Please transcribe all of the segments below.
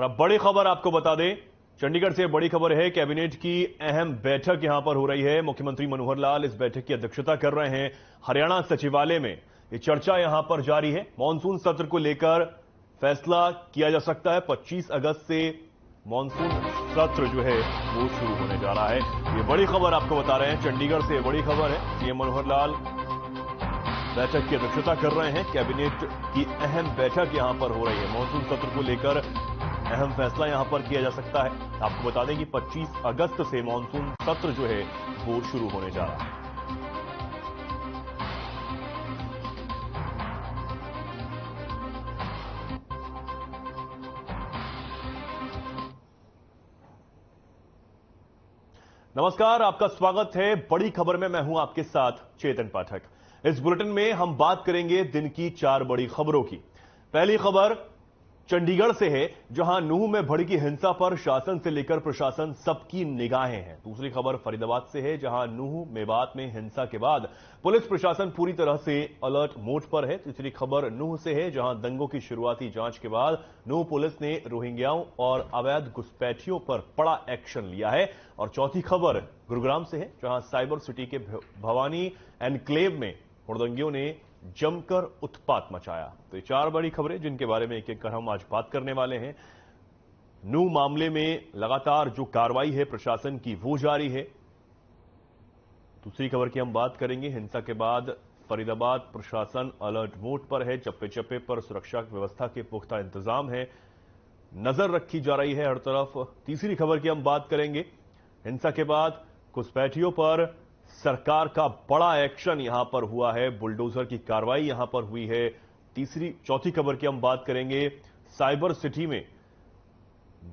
और अब बड़ी खबर आपको बता दें, चंडीगढ़ से बड़ी खबर है। कैबिनेट की अहम बैठक यहां पर हो रही है। मुख्यमंत्री मनोहर लाल इस बैठक की अध्यक्षता कर रहे हैं हरियाणा सचिवालय में। ये चर्चा यहां पर जारी है। मानसून सत्र को लेकर फैसला किया जा सकता है। 25 अगस्त से मानसून सत्र जो है वो शुरू होने जा रहा है। ये बड़ी खबर आपको बता रहे हैं, चंडीगढ़ से बड़ी खबर है। सीएम मनोहर लाल बैठक की अध्यक्षता कर रहे हैं। कैबिनेट की अहम बैठक यहां पर हो रही है। मानसून सत्र को लेकर अहम फैसला यहां पर किया जा सकता है। आपको बता दें कि 25 अगस्त से मानसून सत्र जो है वो शुरू होने जा रहा है। नमस्कार, आपका स्वागत है बड़ी खबर में। मैं हूं आपके साथ चेतन पाठक। इस बुलेटिन में हम बात करेंगे दिन की 4 बड़ी खबरों की। पहली खबर चंडीगढ़ से है, जहां नूंह में भड़की हिंसा पर शासन से लेकर प्रशासन सबकी निगाहें हैं। दूसरी खबर फरीदाबाद से है, जहां नूंह मेवात में हिंसा के बाद पुलिस प्रशासन पूरी तरह से अलर्ट मोड पर है। तीसरी खबर नूंह से है, जहां दंगों की शुरुआती जांच के बाद नूंह पुलिस ने रोहिंग्याओं और अवैध घुसपैठियों पर बड़ा एक्शन लिया है। और चौथी खबर गुरुग्राम से है, जहां साइबर सिटी के भवानी एनक्लेव में हुड़दंगियों ने जमकर उत्पात मचाया। तो ये 4 बड़ी खबरें जिनके बारे में एक एक कर हम आज बात करने वाले हैं। नूंह मामले में लगातार जो कार्रवाई है प्रशासन की वो जारी है। दूसरी खबर की हम बात करेंगे। हिंसा के बाद फरीदाबाद प्रशासन अलर्ट मोड पर है। चप्पे चप्पे पर सुरक्षा व्यवस्था के पुख्ता इंतजाम है, नजर रखी जा रही है हर तरफ। तीसरी खबर की हम बात करेंगे। हिंसा के बाद घुसपैठियों पर सरकार का बड़ा एक्शन यहां पर हुआ है। बुलडोजर की कार्रवाई यहां पर हुई है। चौथी खबर की हम बात करेंगे। साइबर सिटी में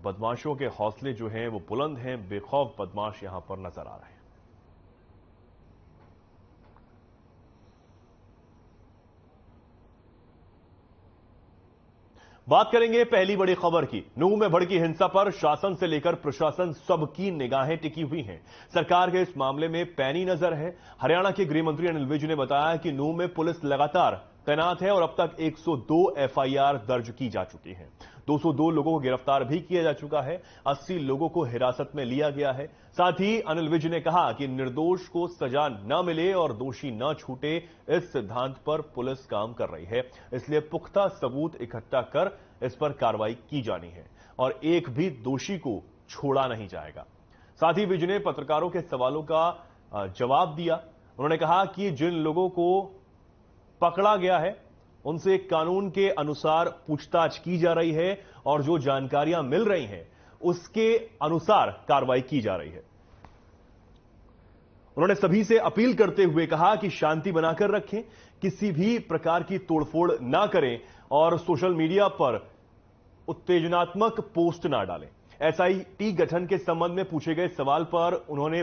बदमाशों के हौसले जो हैं वो बुलंद हैं। बेखौफ बदमाश यहां पर नजर आ रहे हैं। बात करेंगे पहली बड़ी खबर की। नूंह में भड़की हिंसा पर शासन से लेकर प्रशासन सबकी निगाहें टिकी हुई हैं। सरकार के इस मामले में पैनी नजर है। हरियाणा के गृह मंत्री अनिल विज ने बताया कि नूंह में पुलिस लगातार तैनात है और अब तक 102 एफआईआर दर्ज की जा चुकी हैं। 202 लोगों को गिरफ्तार भी किया जा चुका है। 80 लोगों को हिरासत में लिया गया है। साथ ही अनिल विज ने कहा कि निर्दोष को सजा न मिले और दोषी न छूटे, इस सिद्धांत पर पुलिस काम कर रही है। इसलिए पुख्ता सबूत इकट्ठा कर इस पर कार्रवाई की जानी है और एक भी दोषी को छोड़ा नहीं जाएगा। साथ ही विज ने पत्रकारों के सवालों का जवाब दिया। उन्होंने कहा कि जिन लोगों को पकड़ा गया है उनसे कानून के अनुसार पूछताछ की जा रही है और जो जानकारियां मिल रही हैं उसके अनुसार कार्रवाई की जा रही है। उन्होंने सभी से अपील करते हुए कहा कि शांति बनाकर रखें, किसी भी प्रकार की तोड़फोड़ ना करें और सोशल मीडिया पर उत्तेजनात्मक पोस्ट ना डालें। एसआईटी गठन के संबंध में पूछे गए सवाल पर उन्होंने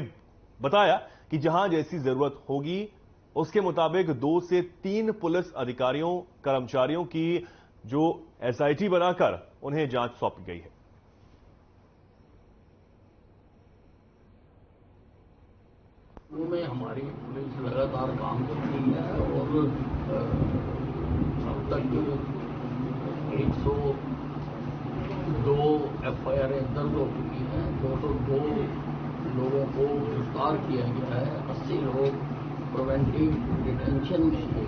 बताया कि जहां जैसी जरूरत होगी उसके मुताबिक 2 से 3 पुलिस अधिकारियों कर्मचारियों की जो एसआईटी बनाकर उन्हें जांच सौंपी गई है। में हमारी पुलिस लगातार काम कर रही है और अब तक 102 एफआईआर दर्ज हो चुकी हैं। 202 लोगों को गिरफ्तार किया गया है। 80 लोग प्रिवेंटिव डिटेंशन में थे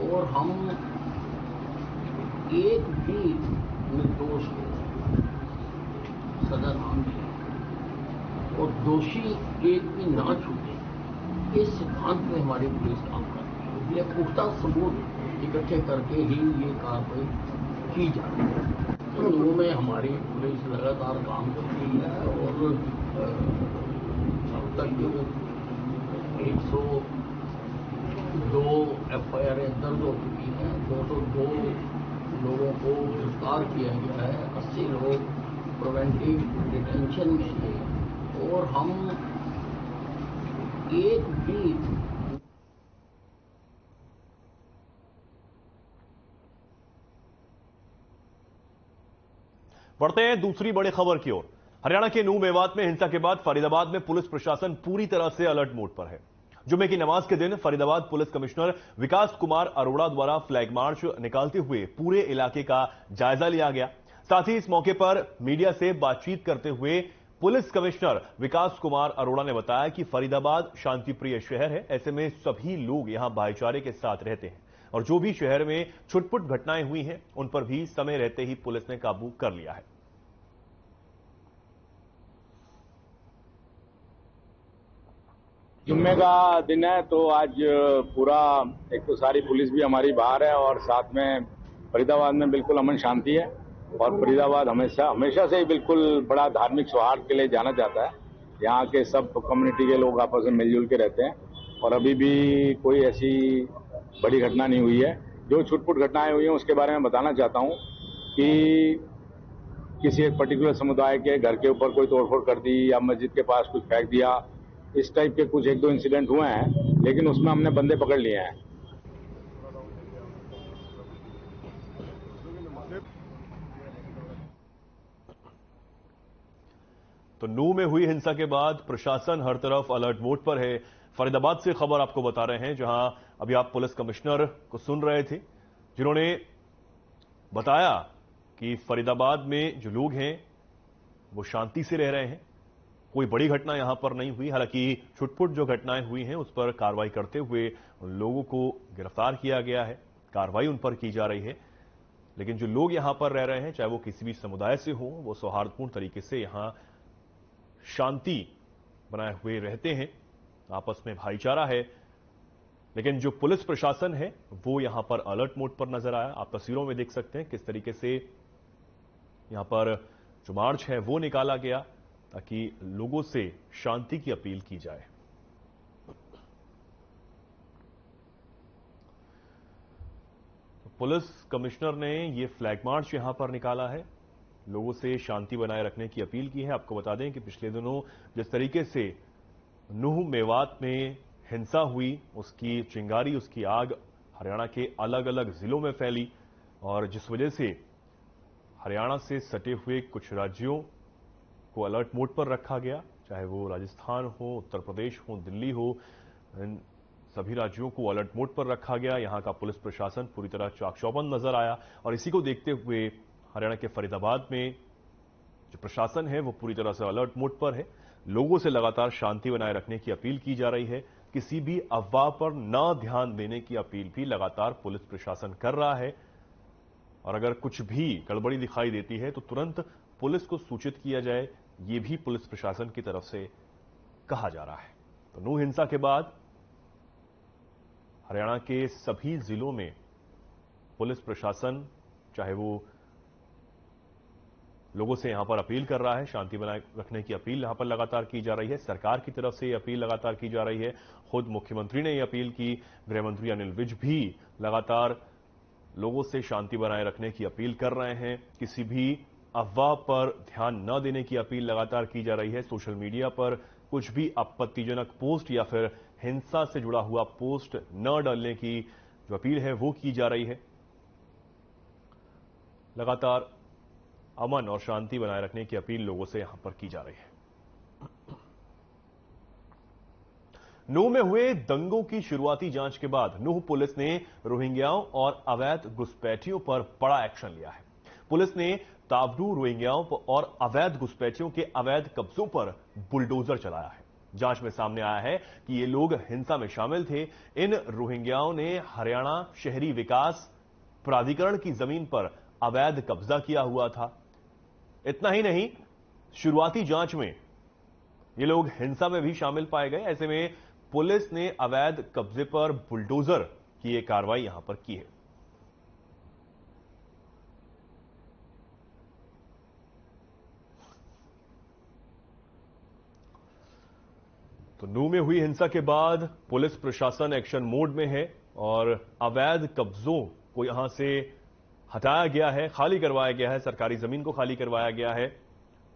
और हम एक भी निर्दोष को सजा ना मिले और दोषी एक भी ना छूटे, इस सिद्धांत में हमारी पुलिस काम कर रही है। इसलिए पुख्ता सबूत इकट्ठे करके ही ये कार्रवाई की जा रही है। तो नूंह में हमारी पुलिस लगातार काम कर रही है और अब तक 102 एफआईआर दर्ज हो चुकी हैं। 202 लोगों को गिरफ्तार किया गया है। 80 लोग प्रिवेंटिव डिटेंशन में थे और हम एक भी बढ़ते हैं दूसरी बड़ी खबर की ओर। हरियाणा के नूंह मेवात में हिंसा के बाद फरीदाबाद में पुलिस प्रशासन पूरी तरह से अलर्ट मोड पर है। जुमे की नमाज के दिन फरीदाबाद पुलिस कमिश्नर विकास कुमार अरोड़ा द्वारा फ्लैग मार्च निकालते हुए पूरे इलाके का जायजा लिया गया। साथ ही इस मौके पर मीडिया से बातचीत करते हुए पुलिस कमिश्नर विकास कुमार अरोड़ा ने बताया कि फरीदाबाद शांतिप्रिय शहर है। ऐसे में सभी लोग यहां भाईचारे के साथ रहते हैं और जो भी शहर में छुटपुट घटनाएं हुई हैं उन पर भी समय रहते ही पुलिस ने काबू कर लिया है। जुम्मे का दिन है तो आज पूरा एक तो सारी पुलिस भी हमारी बाहर है और साथ में फरीदाबाद में बिल्कुल अमन शांति है और फरीदाबाद हमेशा से ही बिल्कुल बड़ा धार्मिक सौहार्द के लिए जाना जाता है। यहाँ के सब कम्युनिटी के लोग आपस में मिलजुल के रहते हैं और अभी भी कोई ऐसी बड़ी घटना नहीं हुई है। जो छुटपुट घटनाएं हुई हैं उसके बारे में बताना चाहता हूँ कि किसी एक पर्टिकुलर समुदाय के घर के ऊपर कोई तोड़फोड़ कर दी या मस्जिद के पास कुछ फेंक दिया, इस टाइप के कुछ एक दो इंसिडेंट हुए हैं, लेकिन उसमें हमने बंदे पकड़ लिए हैं। तो नूह में हुई हिंसा के बाद प्रशासन हर तरफ अलर्ट मोड पर है। फरीदाबाद से खबर आपको बता रहे हैं, जहां अभी आप पुलिस कमिश्नर को सुन रहे थे, जिन्होंने बताया कि फरीदाबाद में जो लोग हैं वो शांति से रह रहे हैं। कोई बड़ी घटना यहां पर नहीं हुई। हालांकि छुटपुट जो घटनाएं हुई हैं उस पर कार्रवाई करते हुए उन लोगों को गिरफ्तार किया गया है, कार्रवाई उन पर की जा रही है। लेकिन जो लोग यहां पर रह रहे हैं, चाहे वो किसी भी समुदाय से हो, वो सौहार्दपूर्ण तरीके से यहां शांति बनाए हुए रहते हैं, आपस में भाईचारा है। लेकिन जो पुलिस प्रशासन है वो यहां पर अलर्ट मोड पर नजर आया। आप तस्वीरों में देख सकते हैं किस तरीके से यहां पर जो मार्च है वो निकाला गया ताकि लोगों से शांति की अपील की जाए। पुलिस कमिश्नर ने ये फ्लैग मार्च यहां पर निकाला है, लोगों से शांति बनाए रखने की अपील की है। आपको बता दें कि पिछले दिनों जिस तरीके से नूह मेवात में हिंसा हुई, उसकी चिंगारी, उसकी आग हरियाणा के अलग अलग जिलों में फैली और जिस वजह से हरियाणा से सटे हुए कुछ राज्यों को अलर्ट मोड पर रखा गया, चाहे वो राजस्थान हो, उत्तर प्रदेश हो, दिल्ली हो, इन सभी राज्यों को अलर्ट मोड पर रखा गया। यहां का पुलिस प्रशासन पूरी तरह चाक-चौबंद नजर आया और इसी को देखते हुए हरियाणा के फरीदाबाद में जो प्रशासन है वो पूरी तरह से अलर्ट मोड पर है। लोगों से लगातार शांति बनाए रखने की अपील की जा रही है। किसी भी अफवाह पर न ध्यान देने की अपील भी लगातार पुलिस प्रशासन कर रहा है और अगर कुछ भी गड़बड़ी दिखाई देती है तो तुरंत पुलिस को सूचित किया जाए, ये भी पुलिस प्रशासन की तरफ से कहा जा रहा है। तो नूह हिंसा के बाद हरियाणा के सभी जिलों में पुलिस प्रशासन चाहे वो लोगों से यहां पर अपील कर रहा है, शांति बनाए रखने की अपील यहां पर लगातार की जा रही है। सरकार की तरफ से यह अपील लगातार की जा रही है। खुद मुख्यमंत्री ने यह अपील की, गृह मंत्री अनिल विज भी लगातार लोगों से शांति बनाए रखने की अपील कर रहे हैं। किसी भी अफवाह पर ध्यान न देने की अपील लगातार की जा रही है। सोशल मीडिया पर कुछ भी आपत्तिजनक पोस्ट या फिर हिंसा से जुड़ा हुआ पोस्ट न डालने की जो अपील है वो की जा रही है। लगातार अमन और शांति बनाए रखने की अपील लोगों से यहां पर की जा रही है। नूह में हुए दंगों की शुरुआती जांच के बाद नूह पुलिस ने रोहिंग्याओं और अवैध घुसपैठियों पर बड़ा एक्शन लिया है। पुलिस ने तावडू रोहिंग्याओं और अवैध घुसपैठियों के अवैध कब्जों पर बुलडोजर चलाया है। जांच में सामने आया है कि ये लोग हिंसा में शामिल थे। इन रोहिंग्याओं ने हरियाणा शहरी विकास प्राधिकरण की जमीन पर अवैध कब्जा किया हुआ था। इतना ही नहीं, शुरुआती जांच में ये लोग हिंसा में भी शामिल पाए गए। ऐसे में पुलिस ने अवैध कब्जे पर बुलडोजर की एक कार्रवाई यहां पर की है। तो नूह में हुई हिंसा के बाद पुलिस प्रशासन एक्शन मोड में है और अवैध कब्जों को यहां से हटाया गया है, खाली करवाया गया है, सरकारी जमीन को खाली करवाया गया है।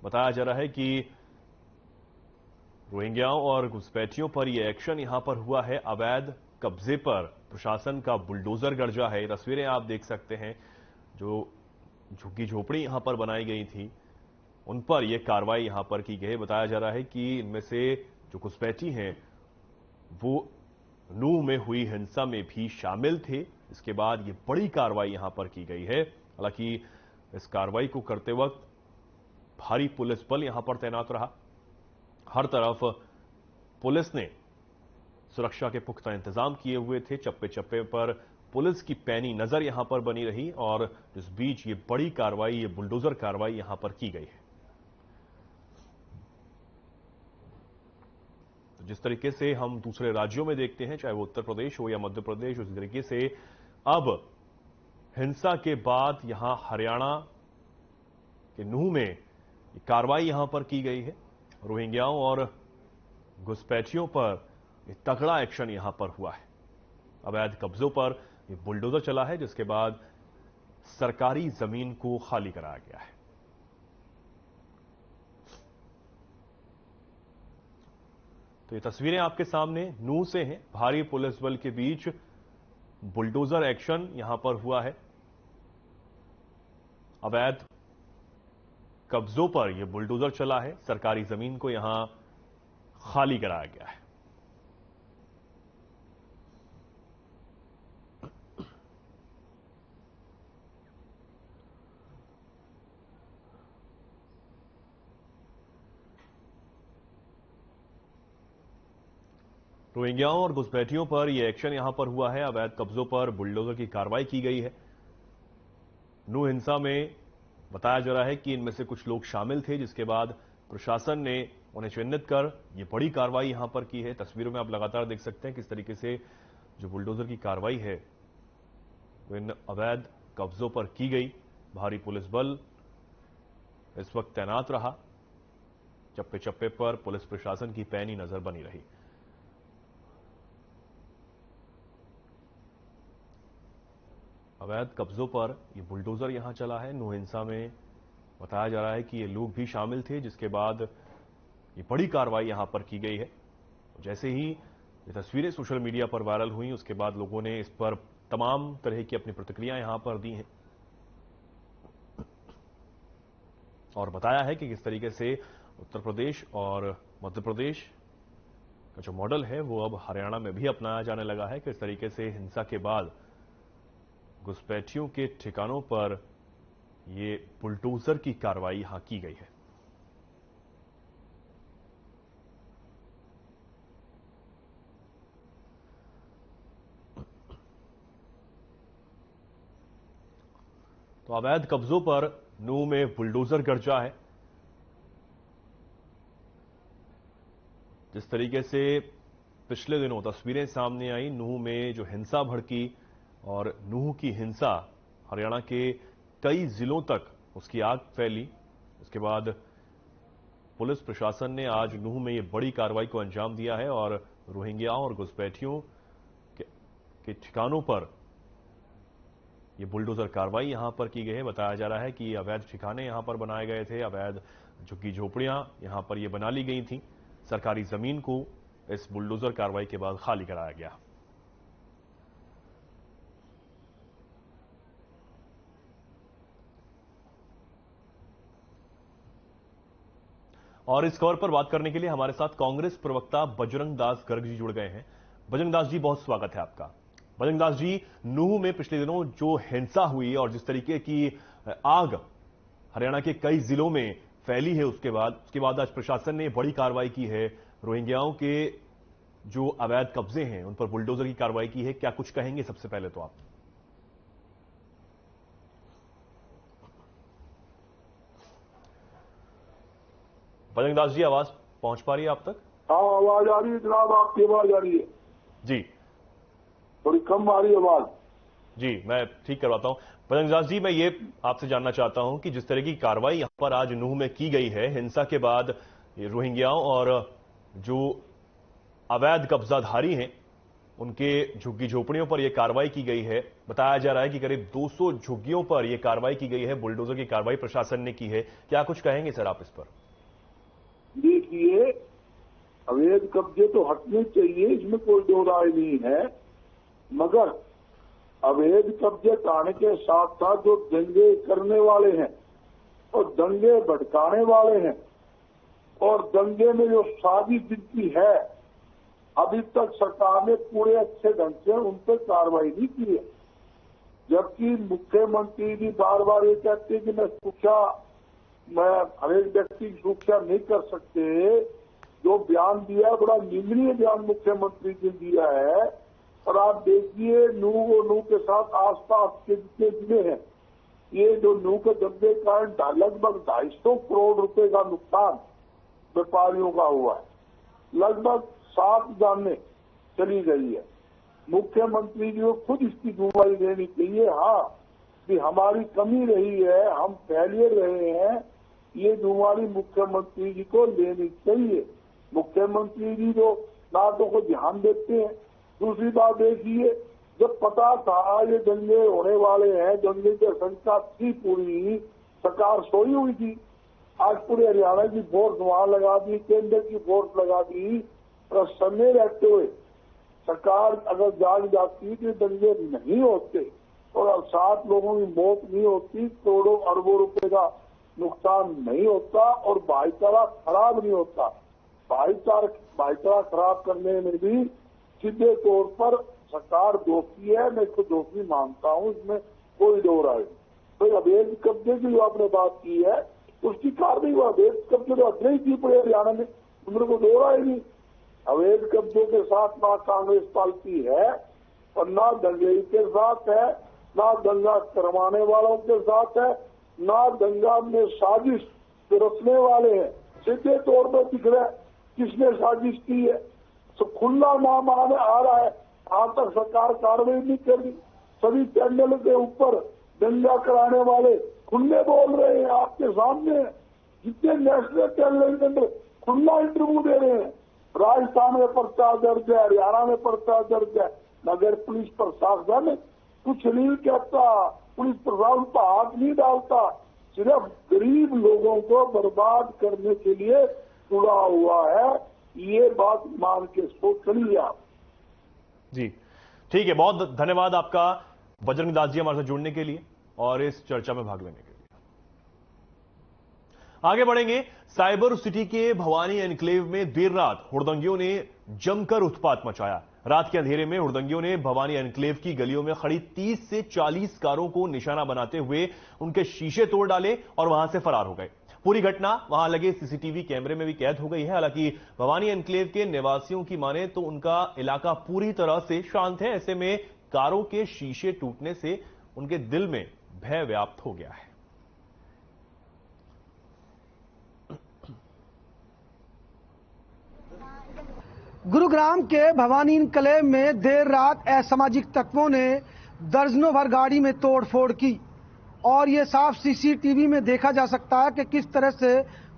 बताया जा रहा है कि रोहिंग्याओं और घुसपैठियों पर यह एक्शन यहां पर हुआ है। अवैध कब्जे पर प्रशासन का बुलडोजर गरजा है। तस्वीरें आप देख सकते हैं, जो झुग्गी झोपड़ी यहां पर बनाई गई थी उन पर यह कार्रवाई यहां पर की गई। बताया जा रहा है कि इनमें से जो घुसपैठी हैं वो नूह में हुई हिंसा में भी शामिल थे। इसके बाद ये बड़ी कार्रवाई यहां पर की गई है। हालांकि इस कार्रवाई को करते वक्त भारी पुलिस बल यहां पर तैनात रहा। हर तरफ पुलिस ने सुरक्षा के पुख्ता इंतजाम किए हुए थे। चप्पे चप्पे पर पुलिस की पैनी नजर यहां पर बनी रही और इस बीच ये बड़ी कार्रवाई, ये बुलडोजर कार्रवाई यहां पर की गई है। तो जिस तरीके से हम दूसरे राज्यों में देखते हैं, चाहे वो उत्तर प्रदेश हो या मध्य प्रदेश, उस तरीके से अब हिंसा के बाद यहां हरियाणा के नूंह में कार्रवाई यहां पर की गई है। रोहिंग्याओं और घुसपैठियों पर ये तगड़ा एक्शन यहां पर हुआ है। अवैध कब्जों पर ये बुलडोजर चला है, जिसके बाद सरकारी जमीन को खाली कराया गया है। तो ये तस्वीरें आपके सामने नूंह से हैं। भारी पुलिस बल के बीच बुलडोजर एक्शन यहां पर हुआ है। अवैध कब्जों पर यह बुलडोजर चला है, सरकारी जमीन को यहां खाली कराया गया है। रोहिंग्याओं और घुसपैठियों पर यह एक्शन यहां पर हुआ है। अवैध कब्जों पर बुलडोजर की कार्रवाई की गई है। नूंह हिंसा में बताया जा रहा है कि इनमें से कुछ लोग शामिल थे, जिसके बाद प्रशासन ने उन्हें चिन्हित कर यह बड़ी कार्रवाई यहां पर की है। तस्वीरों में आप लगातार देख सकते हैं किस तरीके से जो बुलडोजर की कार्रवाई है वो इन अवैध कब्जों पर की गई। भारी पुलिस बल इस वक्त तैनात रहा। चप्पे चप्पे पर पुलिस प्रशासन की पैनी नजर बनी रही। अवैध कब्जों पर यह बुलडोजर यहां चला है। नूंह हिंसा में बताया जा रहा है कि ये लोग भी शामिल थे, जिसके बाद ये बड़ी कार्रवाई यहां पर की गई है। जैसे ही ये तस्वीरें सोशल मीडिया पर वायरल हुई, उसके बाद लोगों ने इस पर तमाम तरह की अपनी प्रतिक्रिया यहां पर दी हैं और बताया है कि किस तरीके से उत्तर प्रदेश और मध्य प्रदेश का जो मॉडल है वो अब हरियाणा में भी अपनाया जाने लगा है। किस तरीके से हिंसा के बाद घुसपैठियों के ठिकानों पर ये बुलडोजर की कार्रवाई यहां की गई है। तो अवैध कब्जों पर नूंह में बुलडोजर गरजा है। जिस तरीके से पिछले दिनों तस्वीरें सामने आई, नूंह में जो हिंसा भड़की और नूंह की हिंसा हरियाणा के कई जिलों तक उसकी आग फैली। उसके बाद पुलिस प्रशासन ने आज नूंह में यह बड़ी कार्रवाई को अंजाम दिया है और रोहिंग्याओं और घुसपैठियों के ठिकानों पर यह बुलडोजर कार्रवाई यहां पर की गई है। बताया जा रहा है कि अवैध ठिकाने यहां पर बनाए गए थे, अवैध झुग्गी झोपड़ियां यहां पर यह बना ली गई थी। सरकारी जमीन को इस बुलडोजर कार्रवाई के बाद खाली कराया गया। और इस खबर पर बात करने के लिए हमारे साथ कांग्रेस प्रवक्ता बजरंग दास गर्ग जी जुड़ गए हैं। बजरंग दास जी, बहुत स्वागत है आपका। बजरंग दास जी, नूंह में पिछले दिनों जो हिंसा हुई और जिस तरीके की आग हरियाणा के कई जिलों में फैली है, उसके बाद आज प्रशासन ने बड़ी कार्रवाई की है। रोहिंग्याओं के जो अवैध कब्जे हैं उन पर बुलडोजर की कार्रवाई की है। क्या कुछ कहेंगे सबसे पहले तो आप? बजरंग दास जी, आवाज पहुंच पा रही है आप तक? हाँ, आवाज आ रही है जनाब, आपकी आवाज आ रही है जी। थोड़ी कम आ रही है आवाज जी, मैं ठीक करवाता हूं। बजरंग दास जी, मैं ये आपसे जानना चाहता हूं कि जिस तरह की कार्रवाई यहां पर आज नूंह में की गई है, हिंसा के बाद रोहिंग्याओं और जो अवैध कब्जाधारी हैं उनके झुग्गी झोपड़ियों पर यह कार्रवाई की गई है। बताया जा रहा है कि करीब 200 झुग्गियों पर यह कार्रवाई की गई है, बुलडोजर की कार्रवाई प्रशासन ने की है। क्या कुछ कहेंगे सर आप इस पर? देखिए, अवैध कब्जे तो हटने चाहिए, इसमें कोई दो राय नहीं है, मगर अवैध कब्जे हटाने के साथ साथ जो दंगे करने वाले हैं और दंगे भड़काने वाले हैं और दंगे में जो साजिश जिनकी है, अभी तक सरकार ने पूरे अच्छे ढंग से उन पर कार्रवाई नहीं की है। जबकि मुख्यमंत्री जी बार बार ये कहते हैं कि मैं हर एक व्यक्ति की सुरक्षा नहीं कर सकते। जो बयान दिया है बड़ा निंदनीय बयान मुख्यमंत्री जी दिया है। और आप देखिए नू के साथ आसपास के जितने जिले हैं, ये जो नू के दंगे के कारण लगभग 250 करोड़ रुपए का नुकसान व्यापारियों का हुआ है। लगभग 7 जानें चली गई है। मुख्यमंत्री जी को खुद इसकी जिम्मेदारी लेनी चाहिए। हाँ कि हमारी कमी रही है, हम फेलियर रहे हैं, ये जिम्मेदारी मुख्यमंत्री जी को लेनी चाहिए। मुख्यमंत्री जी जो ना तो को ध्यान देते हैं। दूसरी बात देखिए, जब पता था ये दंगे होने वाले हैं, दंगे की आशंका थी, पूरी सरकार सोई हुई थी। आज पूरे हरियाणा की फोर्स वहां लगा दी, केंद्र की फोर्स लगा दी, और समय रहते हुए सरकार अगर जाग जाती कि दंगे नहीं होते और 7 लोगों की मौत नहीं होती, करोड़ों अरबों रुपए का नुकसान नहीं होता और भाईचारा खराब नहीं होता। भाईचारा खराब करने में भी सीधे तौर पर सरकार दोषी है। मैं इसको दोषी मानता हूं, इसमें कोई दो राय नहीं। तो अवैध कब्जे की जो आपने बात की है उसकी कार्रवाई हुआ। अवैध कब्जे तो अगले ही की पड़े हरियाणा में, उम्र को दो राय नहीं। अवैध कब्जों के साथ ना कांग्रेस पार्टी है और ना दंगे के साथ है, ना दंगा करवाने वालों के साथ है, ना दंगा में साजिश रचने वाले हैं। सीधे तौर पर दिख रहा है किसने साजिश की है। तो खुला नाम आ रहा है, आज तक सरकार कार्रवाई नहीं कर रही। सभी चैनल के ऊपर दंगा कराने वाले खुले बोल रहे हैं, आपके सामने जितने नेशनल चैनल के अंदर खुला इंटरव्यू दे रहे हैं। राजस्थान में पर्चा दर्ज है, हरियाणा में पर्चा दर्ज है, मगर पुलिस प्रशासन कुछ नहीं कहता, पुलिस प्रशासन पर हाथ नहीं डालता, सिर्फ गरीब लोगों को बर्बाद करने के लिए जुड़ा हुआ है। ये बात मान के सोच चलिए आप। जी ठीक है, बहुत धन्यवाद आपका बजरंग दास जी हमारे साथ जुड़ने के लिए और इस चर्चा में भाग लेने के लिए। आगे बढ़ेंगे। साइबर सिटी के भवानी एनक्लेव में देर रात हुड़दंगियों ने जमकर उत्पात मचाया। रात के अंधेरे में हुड़दंगियों ने भवानी एनक्लेव की गलियों में खड़ी 30 से 40 कारों को निशाना बनाते हुए उनके शीशे तोड़ डाले और वहां से फरार हो गए। पूरी घटना वहां लगे सीसीटीवी कैमरे में भी कैद हो गई है। हालांकि भवानी एनक्लेव के निवासियों की माने तो उनका इलाका पूरी तरह से शांत है। ऐसे में कारों के शीशे टूटने से उनके दिल में भय व्याप्त हो गया है। गुरुग्राम के भवानी एनक्लेव में देर रात असामाजिक तत्वों ने दर्जनों भर गाड़ी में तोड़फोड़ की और ये साफ सीसीटीवी में देखा जा सकता है कि किस तरह से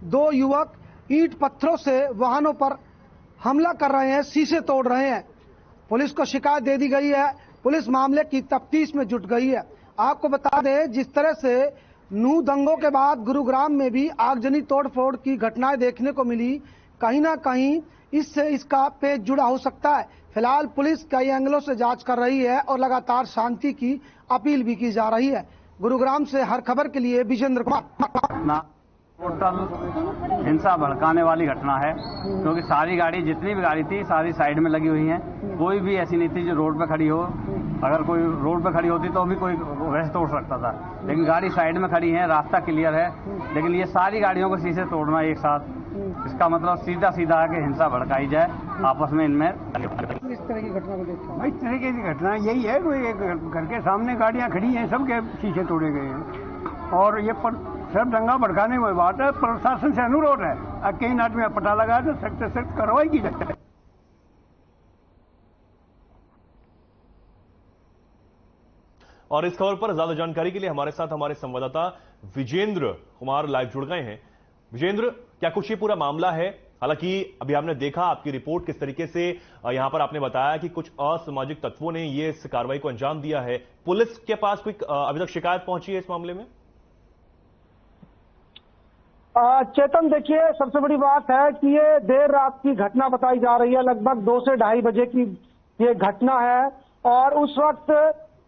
2 युवक ईंट पत्थरों से वाहनों पर हमला कर रहे हैं, शीशे तोड़ रहे हैं। पुलिस को शिकायत दे दी गई है, पुलिस मामले की तफ्तीश में जुट गई है। आपको बता दें, जिस तरह से नू दंगों के बाद गुरुग्राम में भी आगजनी तोड़फोड़ की घटनाएं देखने को मिली, कहीं ना कहीं इससे इसका पेच जुड़ा हो सकता है। फिलहाल पुलिस कई एंगलों से जांच कर रही है और लगातार शांति की अपील भी की जा रही है। गुरुग्राम से हर खबर के लिए विजेंद्र कुमार। टोटल हिंसा भड़काने वाली घटना है, क्योंकि सारी गाड़ी, जितनी भी गाड़ी थी, सारी साइड में लगी हुई हैं। कोई भी ऐसी नहीं थी जो रोड पे खड़ी हो। अगर कोई रोड पे खड़ी होती तो भी कोई वैसे तोड़ सकता था, लेकिन गाड़ी साइड में खड़ी है, रास्ता क्लियर है। लेकिन ये सारी गाड़ियों को शीशे तोड़ना एक साथ, इसका मतलब सीधा सीधा है कि हिंसा भड़काई जाए आपस में इनमें। इस तरह की घटना को देखा, इस तरह की घटना यही है, कोई घर के सामने गाड़ियां खड़ी हैं, सबके शीशे तोड़े गए हैं और ये सब दंगा भड़काने वाली बात है। प्रशासन से अनुरोध है, कई नाट में पता लगा तो सख्त से सख्त कार्रवाई की जाए। और इस खबर पर ज्यादा जानकारी के लिए हमारे साथ हमारे संवाददाता विजेंद्र कुमार लाइव जुड़ गए हैं। विजेंद्र, क्या कुछ ये पूरा मामला है? हालांकि अभी आपने देखा आपकी रिपोर्ट किस तरीके से यहां पर आपने बताया कि कुछ असामाजिक तत्वों ने ये इस कार्रवाई को अंजाम दिया है। पुलिस के पास कोई अभी तक शिकायत पहुंची है इस मामले में? चेतन, देखिए, सबसे बड़ी बात है कि ये देर रात की घटना बताई जा रही है। लगभग 2 से 2:30 बजे की ये घटना है और उस वक्त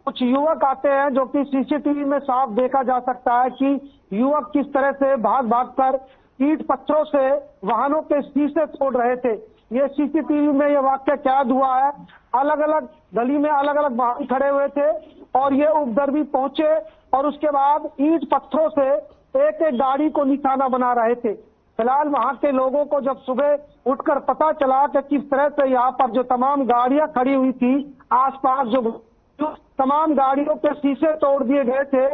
कुछ युवक आते हैं जो कि सीसीटीवी में साफ देखा जा सकता है कि युवक किस तरह से भाग भाग कर ईंट पत्थरों से वाहनों के शीशे तोड़ रहे थे। ये सीसीटीवी में ये वाक्य कैद हुआ है। अलग अलग गली में अलग अलग वाहन खड़े हुए थे और ये उपद्रवी पहुंचे और उसके बाद ईंट पत्थरों से एक एक गाड़ी को निशाना बना रहे थे। फिलहाल वहां के लोगों को जब सुबह उठकर पता चला कि किस तरह से यहाँ पर जो तमाम गाड़ियां खड़ी हुई थी, आसपास जो तमाम गाड़ियों के शीशे तोड़ दिए गए थे,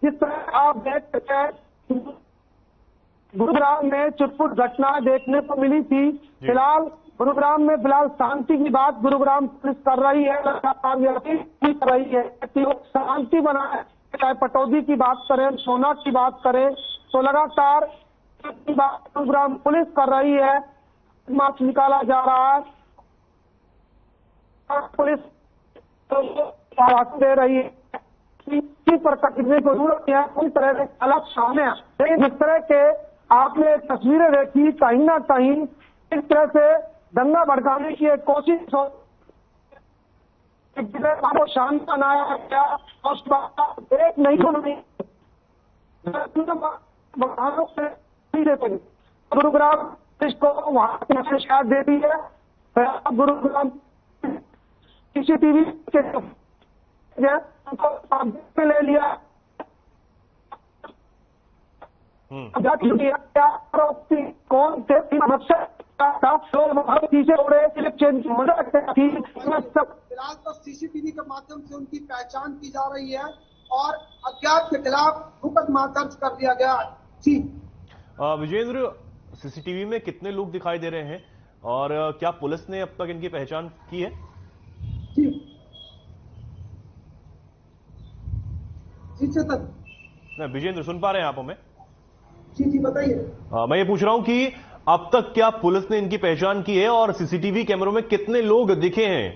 जिस तरह आप देख सकते हैं गुरुग्राम में छुटपुट घटना देखने को मिली थी। फिलहाल गुरुग्राम में शांति की बात गुरुग्राम पुलिस कर रही है, लगातार कर रही है कि शांति बनाए। चाहे पटौदी की बात करें, सोना की बात करें, तो लगातार की बात गुरुग्राम पुलिस कर रही है। मार्च निकाला जा रहा है, पुलिस दे रही है पर कटने को जरूरत है। कोई तरह से अलग सामने लेकिन जिस तरह के आपने तस्वीरें देखी, कहीं ना कहीं इस तरह से दंगा भड़काने की एक कोशिश हो, को शांत बनाया गया और एक नहीं गुरुग्राम पुलिस को वहां से शिकायत दे दी है। गुरुग्राम सीसीटीवी के उनको ले लिया, कौन थे फिलहाल तो सीसीटीवी के माध्यम से उनकी पहचान की जा रही है और अज्ञात के खिलाफ मुकदमा दर्ज कर दिया गया। जी विजेंद्र, सीसीटीवी में कितने लोग दिखाई दे रहे हैं और क्या पुलिस ने अब तक इनकी पहचान की है? जी चेतन, विजेंद्र सुन पा रहे हैं आप हमें? जी बताइए। मैं ये पूछ रहा हूं कि अब तक क्या पुलिस ने इनकी पहचान की है और सीसीटीवी कैमरों में कितने लोग दिखे हैं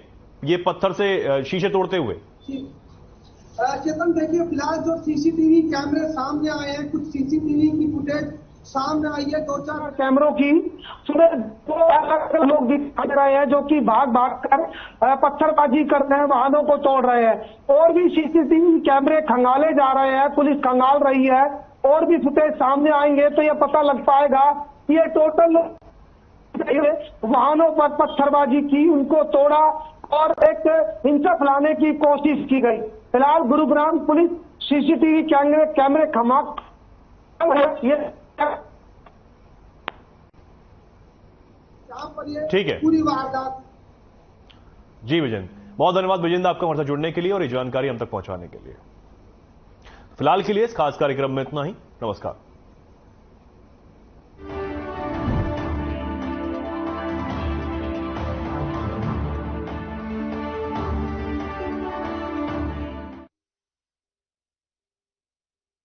ये पत्थर से शीशे तोड़ते हुए? चेतन देखिए, फिलहाल जो सीसीटीवी कैमरे सामने आए हैं, कुछ सीसीटीवी की फुटेज सामने आई है, 2-4 कैमरों की सुबह दो अलग लोग दिखाई दे रहे हैं जो कि भाग कर पत्थरबाजी कर रहे हैं, वाहनों को तोड़ रहे हैं। और भी सीसीटीवी कैमरे खंगाले जा रहे हैं, पुलिस खंगाल रही है। और भी फुटेज सामने आएंगे तो ये पता लग पाएगा ये टोटल वाहनों पर पत्थरबाजी की, उनको तोड़ा और एक हिंसा फैलाने की कोशिश की गई। फिलहाल गुरुग्राम पुलिस सीसीटीवी कैमरे खमाक ठीक है, पूरी वारदात। जी विजेंद्र, बहुत धन्यवाद विजेंद्र आपका हमारे साथ जुड़ने के लिए और ये जानकारी हम तक पहुंचाने के लिए। फिलहाल के लिए इस खास कार्यक्रम में इतना ही। नमस्कार।